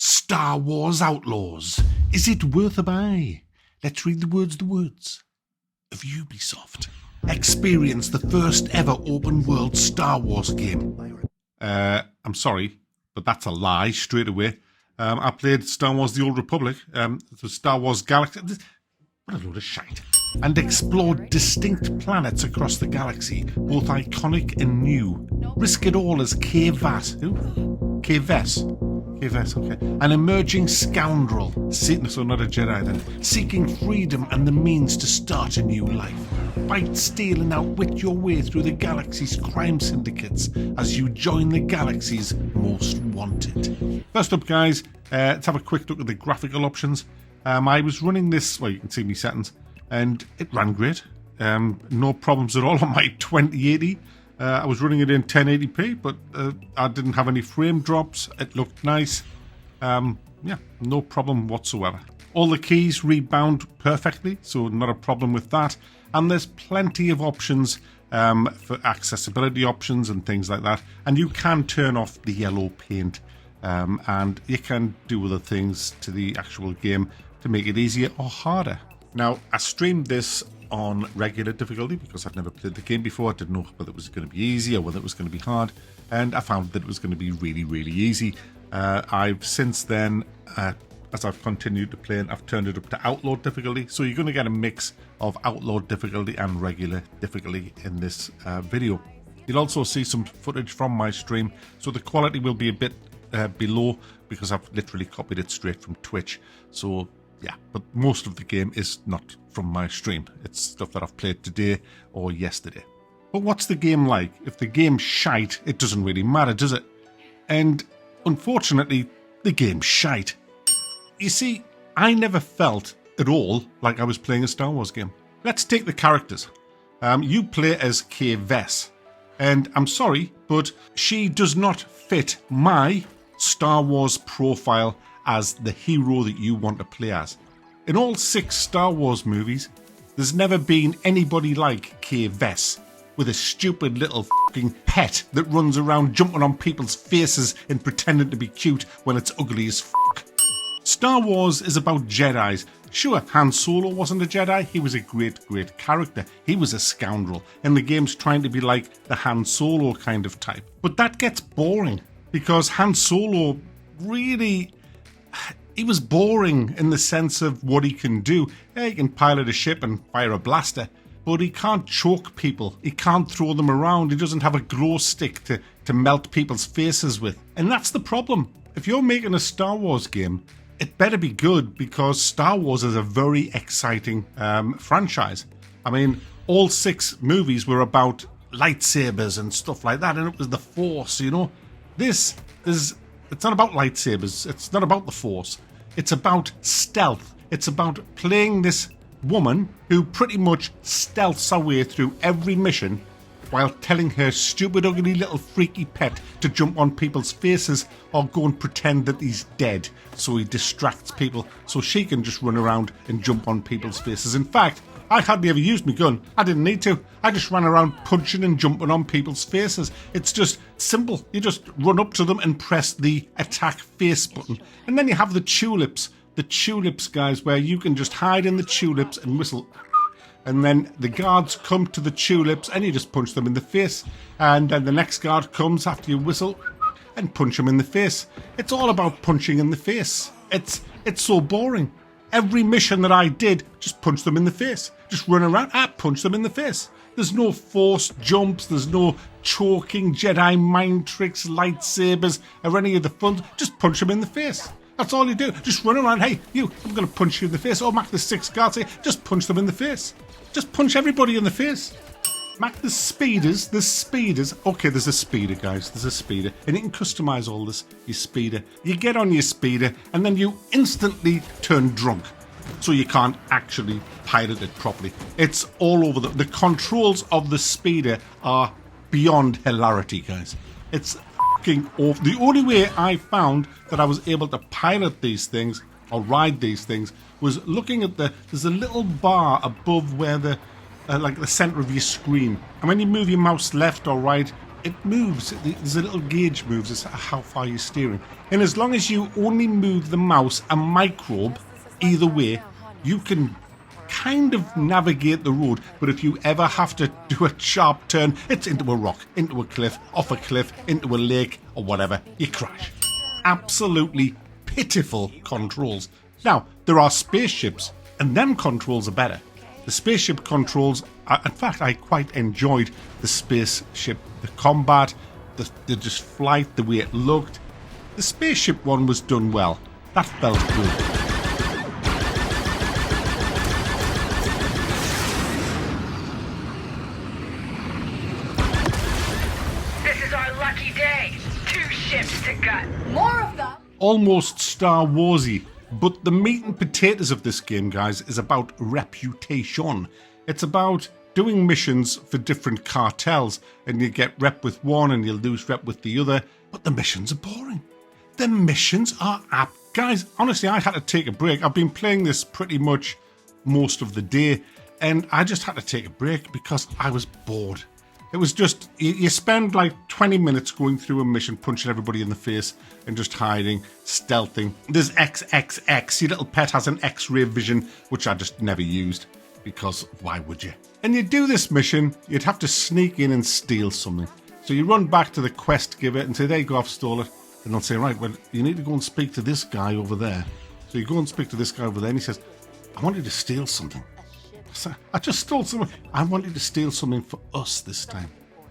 Star Wars Outlaws. Is it worth a buy? Let's read the words of Ubisoft. Experience the first ever open world Star Wars game. I'm sorry, but that's a lie straight away. I played Star Wars The Old Republic, the Star Wars Galaxy. What a load of shite. And explored distinct planets across the galaxy, both iconic and new. Risk it all as K-Vass. Who? K-Vess. K-Vess, okay. An emerging scoundrel, so not a Jedi then, seeking freedom and the means to start a new life. Fight, steal and outwit your way through the galaxy's crime syndicates as you join the galaxy's most wanted. First up, guys, let's have a quick look at the graphical options. I was running this, well, you can see me settings, and it ran great. No problems at all on my 2080. I was running it in 1080p, but I didn't have any frame drops. It looked nice. Yeah, no problem whatsoever. All the keys rebound perfectly, so not a problem with that. And there's plenty of options for accessibility options and things like that. And you can turn off the yellow paint, and you can do other things to the actual game to make it easier or harder. Now, I streamed this on regular difficulty because I'd never played the game before. I didn't know whether it was going to be easy or whether it was going to be hard, and I found that it was going to be really, really easy. I've since then, as I've continued to play, I've turned it up to Outlaw difficulty, so you're going to get a mix of Outlaw difficulty and regular difficulty in this video. You'll also see some footage from my stream, so the quality will be a bit below because I've literally copied it straight from Twitch. So yeah, but most of the game is not from my stream. It's stuff that I've played today or yesterday. But what's the game like? If the game's shite, it doesn't really matter, does it? And unfortunately, the game's shite. You see, I never felt at all like I was playing a Star Wars game. Let's take the characters. You play as K-Vess. And I'm sorry, but she does not fit my Star Wars profile as the hero that you want to play as. In all 6 Star Wars movies, there's never been anybody like K-Vess, with a stupid little fucking pet that runs around jumping on people's faces and pretending to be cute when it's ugly as fuck. Star Wars is about Jedis. Sure, Han Solo wasn't a Jedi, he was a great character. He was a scoundrel, and the game's trying to be like the Han Solo kind of type. But that gets boring, because Han Solo really... he was boring in the sense of what he can do. Yeah, he can pilot a ship and fire a blaster, but he can't choke people. He can't throw them around. He doesn't have a glow stick to melt people's faces with. And that's the problem. If you're making a Star Wars game, it better be good, because Star Wars is a very exciting franchise. I mean, all 6 movies were about lightsabers and stuff like that, and it was the Force, you know. This is... it's not about lightsabers. It's not about the Force. It's about stealth. It's about playing this woman who pretty much stealths her way through every mission while telling her stupid, ugly little freaky pet to jump on people's faces or go and pretend that he's dead, so he distracts people so she can just run around and jump on people's faces. In fact, I hardly ever used my gun. I didn't need to. I just ran around punching and jumping on people's faces. It's just simple. You just run up to them and press the attack face button. And then you have the tulips. The tulips, guys, where you can just hide in the tulips and whistle. And then the guards come to the tulips and you just punch them in the face. And then the next guard comes after you whistle and punch them in the face. It's all about punching in the face. It's so boring. Every mission that I did, just punch them in the face. Just run around, punch them in the face. There's no forced jumps, there's no choking, Jedi mind tricks, lightsabers, or any of the fun. Just punch them in the face. That's all you do. Just run around, hey, you, I'm going to punch you in the face. Oh, Mac, the 6 guards here, just punch them in the face. Just punch everybody in the face. Mac, the speeders. Okay, there's a speeder, guys. There's a speeder. And you can customize all this, your speeder. You get on your speeder, and then you instantly turn drunk. So you can't actually pilot it properly. It's all over the controls of the speeder are beyond hilarity, guys. It's fucking awful. The only way I found that I was able to pilot these things or ride these things was looking at there's a little bar above where the like the center of your screen, and when you move your mouse left or right, it moves. There's a little gauge moves as to how far you're steering. And as long as you only move the mouse a microbe either way, you can kind of navigate the road. But if you ever have to do a sharp turn, it's into a rock, into a cliff, off a cliff, into a lake, or whatever, you crash. Absolutely pitiful controls. Now, there are spaceships, and them controls are better. The spaceship controls, in fact, I quite enjoyed the spaceship, the combat, the just flight, the way it looked. The spaceship one was done well. That felt good. More of them. Almost Star Warsy, but the meat and potatoes of this game, guys, is about reputation. It's about doing missions for different cartels, and you get rep with one and you lose rep with the other, but the missions are boring. The missions are apt. Guys, honestly, I had to take a break. I've been playing this pretty much most of the day, and I just had to take a break because I was bored. It was just, you spend like 20 minutes going through a mission, punching everybody in the face and just hiding, stealthing. There's XXX. Your little pet has an X-ray vision, which I just never used because why would you? And you do this mission, you'd have to sneak in and steal something. So you run back to the quest giver and say, there you go, I've stolen it. And they'll say, right, well, you need to go and speak to this guy over there. So you go and speak to this guy over there and he says, I want you to steal something. I just stole something. I wanted to steal something for us this time.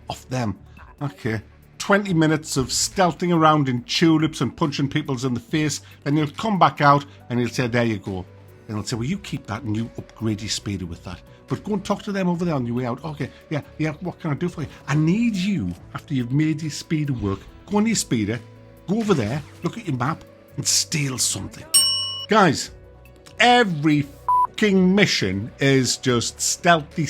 Off them. Okay. 20 minutes of stealthing around in tulips and punching people in the face. Then you'll come back out and he'll say, there you go. And he'll say, well, you keep that and you upgrade your speeder with that. But go and talk to them over there on your way out. Okay, yeah, what can I do for you? I need you, after you've made your speeder work, go on your speeder, go over there, look at your map, and steal something. Guys, every mission is just stealthy,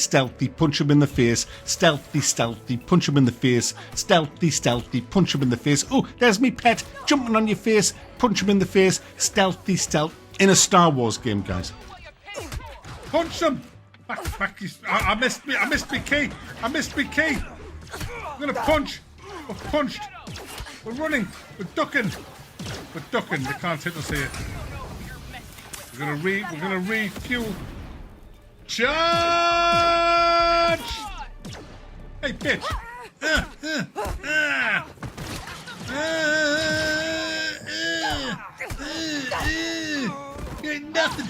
punch him in the face, stealthy, punch him in the face, stealthy, punch him in the face. Oh, there's me pet jumping on your face, punch him in the face, stealthy, in a Star Wars game, guys. Punch him! Back, I missed my key. I'm gonna punch. We're punched. We're running. We're ducking. They can't hit us here. We're gonna refuel. Charge! Hey, bitch! You ain't nothing.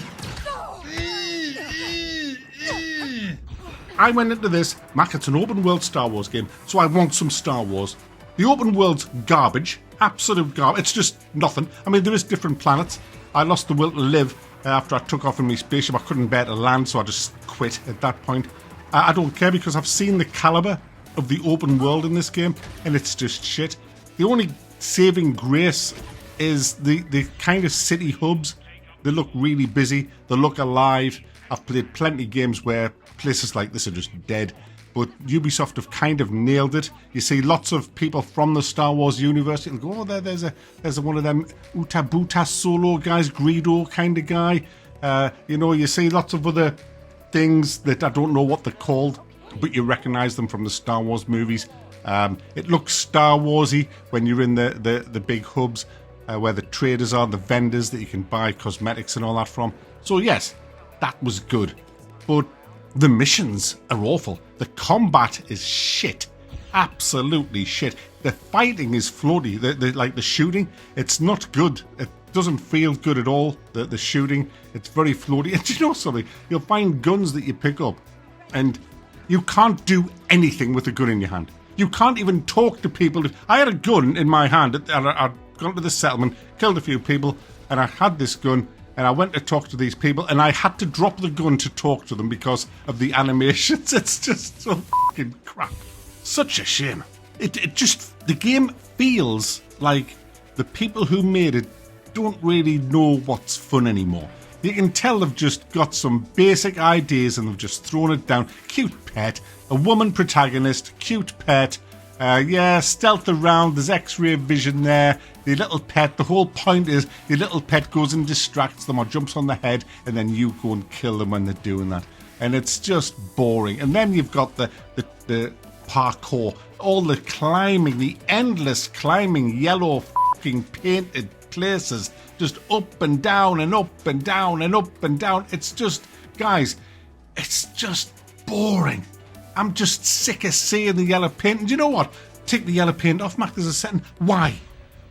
I went into this, Mac, it's an open world Star Wars game, so I want some Star Wars. The open world's garbage, absolute garbage. It's just nothing. I mean, there is different planets. I lost the will to live after I took off in my spaceship. I couldn't bear to land, so I just quit at that point. I don't care because I've seen the caliber of the open world in this game, and it's just shit. The only saving grace is the kind of city hubs. They look really busy. They look alive. I've played plenty of games where places like this are just dead, but Ubisoft have kind of nailed it. You see lots of people from the Star Wars universe. You'll go, oh, there's one of them Utabuta Solo guys, Greedo kind of guy. You see lots of other things that I don't know what they're called, but you recognise them from the Star Wars movies. It looks Star Warsy when you're in the big hubs where the traders are, the vendors that you can buy cosmetics and all that from. So yes, that was good, but the missions are awful. The combat is shit, absolutely shit. The fighting is floaty. The shooting, it's not good. It doesn't feel good at all. The shooting, it's very floaty. And you know something? You'll find guns that you pick up, and you can't do anything with a gun in your hand. You can't even talk to people. I had a gun in my hand, and I'd gone to the settlement, killed a few people, and I had this gun. And I went to talk to these people, and I had to drop the gun to talk to them because of the animations. It's just so fucking crap. Such a shame. The game feels like the people who made it don't really know what's fun anymore. You can tell they've just got some basic ideas and they've just thrown it down. Cute pet, a woman protagonist, cute pet. Stealth around, there's X-ray vision there. The little pet, the whole point is the little pet goes and distracts them or jumps on the head, and then you go and kill them when they're doing that. And it's just boring. And then you've got the parkour, all the climbing, the endless climbing, yellow fucking painted places, just up and down and up and down and up and down. It's just, guys, it's just boring. I'm just sick of seeing the yellow paint. And do you know what? Take the yellow paint off, Mac. There's a setting. Why?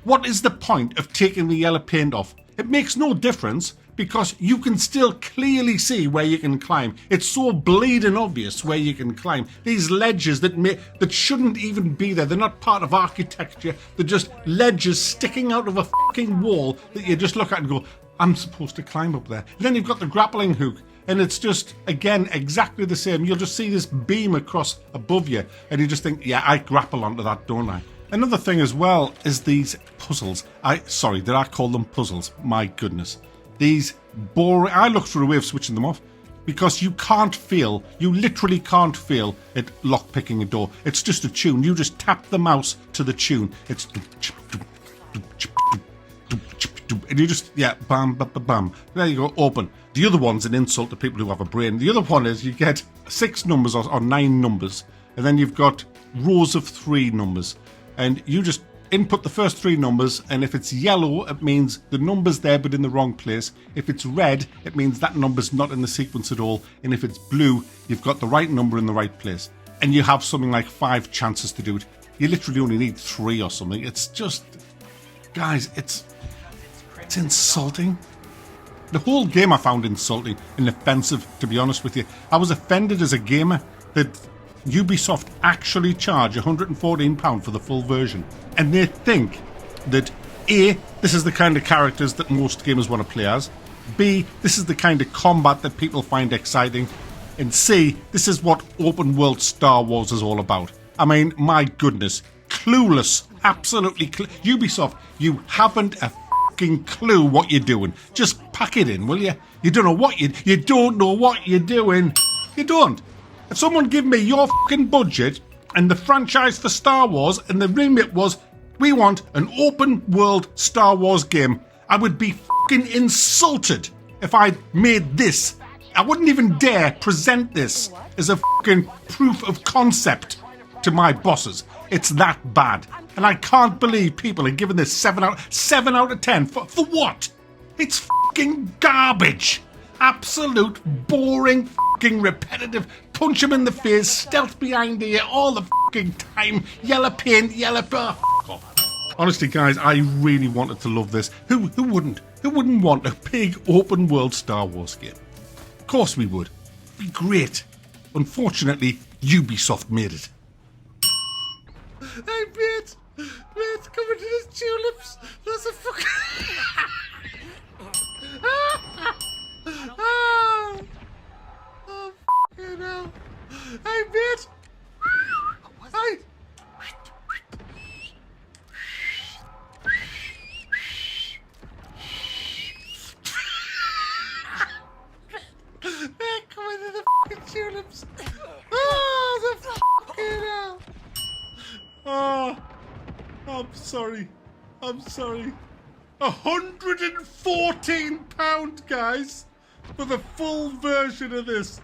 What is the point of taking the yellow paint off? It makes no difference because you can still clearly see where you can climb. It's so bleeding obvious where you can climb. These ledges that shouldn't even be there. They're not part of architecture. They're just ledges sticking out of a fucking wall that you just look at and go, I'm supposed to climb up there. And then you've got the grappling hook. And it's just, again, exactly the same. You'll just see this beam across above you. And you just think, yeah, I grapple onto that, don't I? Another thing as well is these puzzles. Sorry, did I call them puzzles? My goodness. These boring... I looked for a way of switching them off. Because you literally can't feel it lock-picking a door. It's just a tune. You just tap the mouse to the tune. It's... And you just, yeah, bam, bam, bam, bam. There you go, open. The other one's an insult to people who have a brain. The other one is you get 6 numbers or 9 numbers, and then you've got rows of 3 numbers. And you just input the first 3 numbers, and if it's yellow, it means the number's there but in the wrong place. If it's red, it means that number's not in the sequence at all. And if it's blue, you've got the right number in the right place. And you have something like 5 chances to do it. You literally only need 3 or something. It's just... Guys, it's insulting. The whole game I found insulting and offensive, to be honest with you. I was offended as a gamer that Ubisoft actually charge £114 for the full version. And they think that A, this is the kind of characters that most gamers want to play as. B, this is the kind of combat that people find exciting. And C, this is what open world Star Wars is all about. I mean, my goodness. Clueless. Absolutely Ubisoft, you haven't a fucking clue what you're doing. Just pack it in, will you? You don't know what you don't know what you're doing. You don't. If someone give me your fucking budget and the franchise for Star Wars and the remit was, we want an open world Star Wars game, I would be fucking insulted if I'd made this. I wouldn't even dare present this as a fucking proof of concept to my bosses. It's that bad. And I can't believe people are giving this 7 out of 10. For what? It's fucking garbage. Absolute boring fucking repetitive. Punch him in the face, stealth behind here all the fucking time. Yellow paint, yellow... Oh, honestly, guys, I really wanted to love this. Who wouldn't? Who wouldn't want a big open world Star Wars game? Of course we would. It'd be great. Unfortunately, Ubisoft made it. Hey, mate, come into the tulips. There's a fucking... Oh, fucking hell. Hey, mate. Hey. Hey, come into the fucking tulips. Oh, the fucking hell. Oh, I'm sorry. £114, guys, for the full version of this.